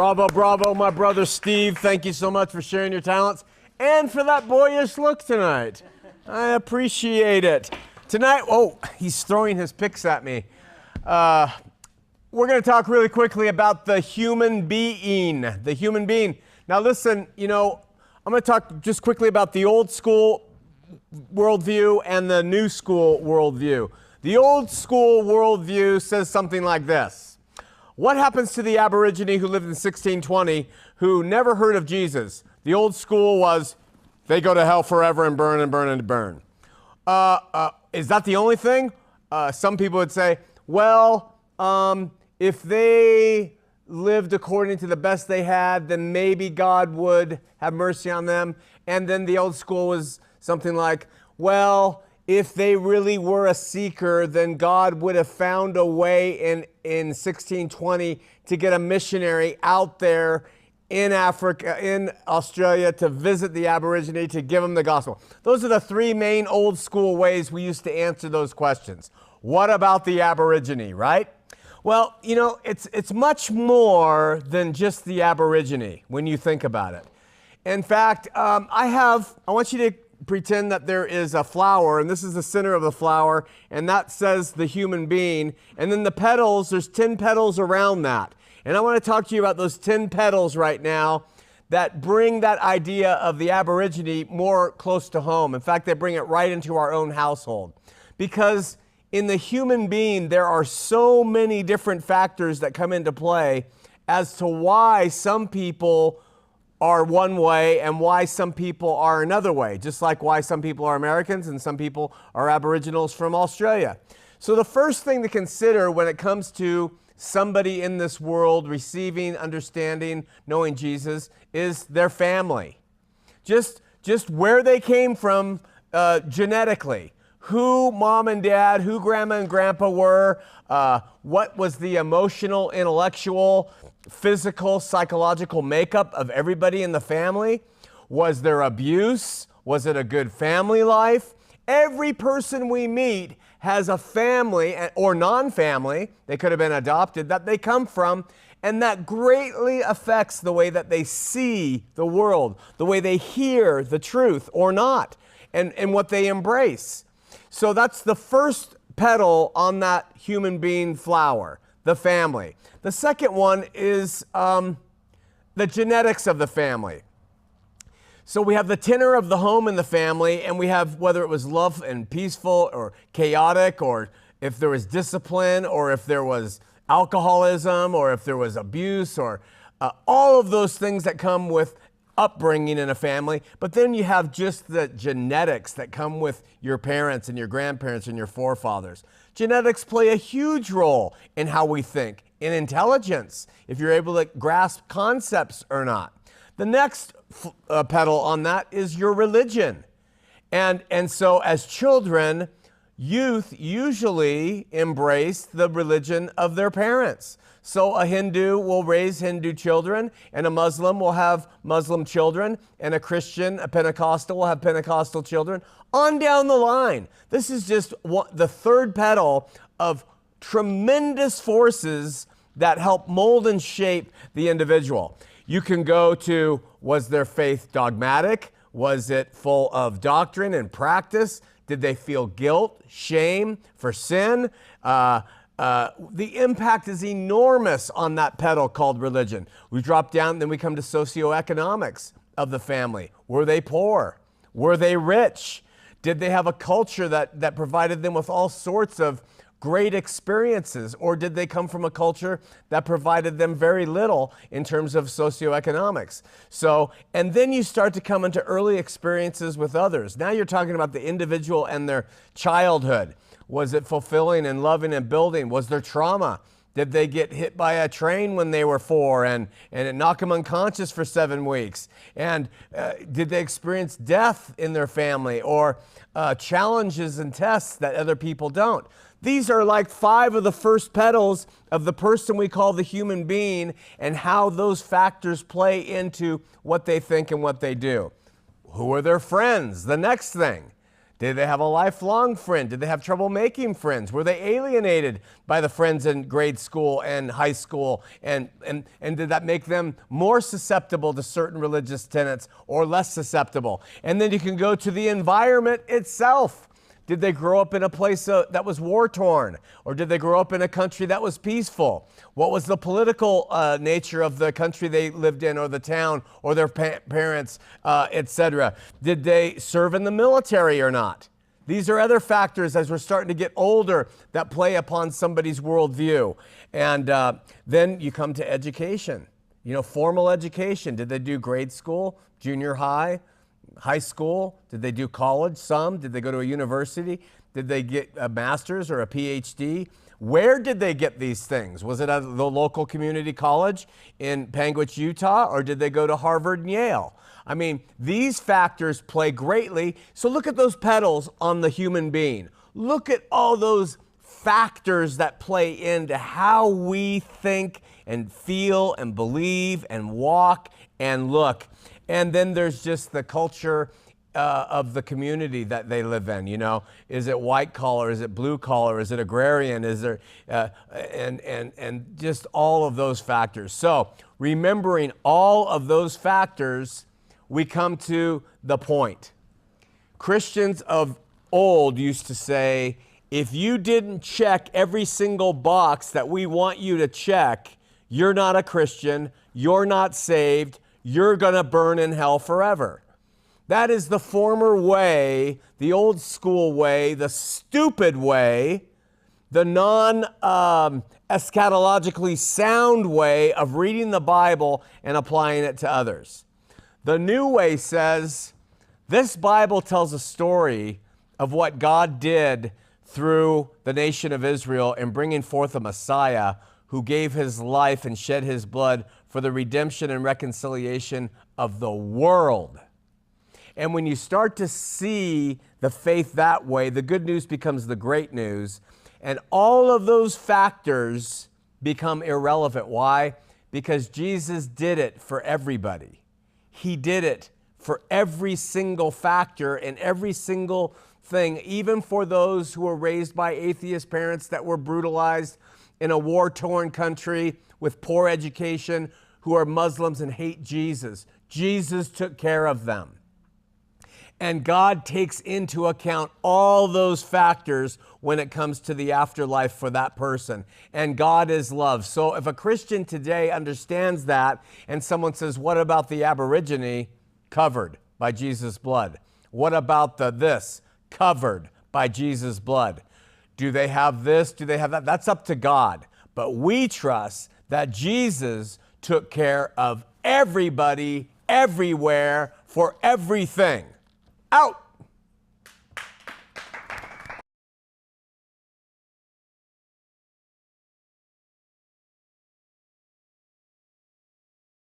Bravo, bravo, my brother Steve. Thank you so much for sharing your talents and for that boyish look tonight. I appreciate it. Tonight, he's throwing his picks at me. We're going to talk really quickly about the human being. The human being. Now listen, I'm going to talk just quickly about the old school worldview and the new school worldview. The old school worldview says something like this. What happens to the Aborigine who lived in 1620 who never heard of Jesus? The old school was they go to hell forever and burn and burn and burn. Is that the only thing? Some people would say, if they lived according to the best they had, then maybe God would have mercy on them. And then the old school was something like, if they really were a seeker, then God would have found a way in 1620 to get a missionary out there in Africa, in Australia, to visit the Aborigine, to give them the gospel. Those are the three main old school ways we used to answer those questions. What about the Aborigine, right? Well, it's much more than just the Aborigine when you think about it. In fact, I want you to pretend that there is a flower, and this is the center of the flower, and that says the human being. And then the petals, there's 10 petals around that. And I want to talk to you about those 10 petals right now that bring that idea of the Aborigine more close to home. In fact, they bring it right into our own household. Because in the human being, there are so many different factors that come into play as to why some people are one way and why some people are another way, just like why some people are Americans and some people are Aboriginals from Australia. So the first thing to consider when it comes to somebody in this world receiving, understanding, knowing Jesus is their family. Just where they came from genetically. Who mom and dad, who grandma and grandpa were, what was the emotional, intellectual, physical, psychological makeup of everybody in the family? Was there abuse? Was it a good family life? Every person we meet has a family or non-family, they could have been adopted, that they come from, and that greatly affects the way that they see the world, the way they hear the truth or not, and what they embrace. So that's the first petal on that human being flower, the family. The second one is the genetics of the family. So we have the tenor of the home and the family, and we have whether it was love and peaceful or chaotic, or if there was discipline, or if there was alcoholism, or if there was abuse, or all of those things that come with upbringing in a family. But then you have just the genetics that come with your parents and your grandparents and your forefathers. Genetics play a huge role in how we think, in intelligence, if you're able to grasp concepts or not. The next petal on that is your religion. And so as children, youth usually embrace the religion of their parents. So a Hindu will raise Hindu children, and a Muslim will have Muslim children, and a Christian, a Pentecostal will have Pentecostal children, on down the line. This is just the third petal of tremendous forces that help mold and shape the individual. You can go to, was their faith dogmatic? Was it full of doctrine and practice? Did they feel guilt, shame for sin? The impact is enormous on that petal called religion. We drop down, then we come to socioeconomics of the family. Were they poor? Were they rich? Did they have a culture that provided them with all sorts of great experiences? Or did they come from a culture that provided them very little in terms of socioeconomics? So, and then you start to come into early experiences with others. Now you're talking about the individual and their childhood. Was it fulfilling and loving and building? Was there trauma? Did they get hit by a train when they were 4 and it knocked them unconscious for 7 weeks? And did they experience death in their family or challenges and tests that other people don't? These are like 5 of the first petals of the person we call the human being, and how those factors play into what they think and what they do. Who are their friends? The next thing. Did they have a lifelong friend? Did they have trouble making friends? Were they alienated by the friends in grade school and high school? And did that make them more susceptible to certain religious tenets or less susceptible? And then you can go to the environment itself. Did they grow up in a place that was war-torn? Or did they grow up in a country that was peaceful? What was the political nature of the country they lived in, or the town, or their parents, etc.? Did they serve in the military or not? These are other factors as we're starting to get older that play upon somebody's worldview. And then you come to education. You know, formal education. Did they do grade school, junior high? High school? Did they do college? Some? Did they go to a university? Did they get a master's or a PhD? Where did they get these things? Was it at the local community college in Panguitch, Utah, or did they go to Harvard and Yale? I mean, these factors play greatly. So look at those petals on the human being. Look at all those factors that play into how we think and feel and believe and walk and look. And then there's just the culture of the community that they live in. You know, is it white collar? Is it blue collar? Is it agrarian? Is there and just all of those factors. So remembering all of those factors, we come to the point. Christians of old used to say, if you didn't check every single box that we want you to check, you're not a Christian. You're not saved. You're going to burn in hell forever. That is the former way, the old school way, the stupid way, the non-eschatologically sound way of reading the Bible and applying it to others. The new way says, this Bible tells a story of what God did through the nation of Israel in bringing forth a Messiah who gave his life and shed his blood for the redemption and reconciliation of the world. And when you start to see the faith that way, the good news becomes the great news, and all of those factors become irrelevant. Why? Because Jesus did it for everybody. He did it for every single factor and every single thing, even for those who were raised by atheist parents that were brutalized in a war-torn country with poor education, who are Muslims and hate Jesus. Jesus took care of them. And God takes into account all those factors when it comes to the afterlife for that person. And God is love. So if a Christian today understands that, and someone says, what about the Aborigine? Covered by Jesus' blood. What about the this? Covered by Jesus' blood. Do they have this? Do they have that? That's up to God. But we trust that Jesus took care of everybody, everywhere, for everything. Out!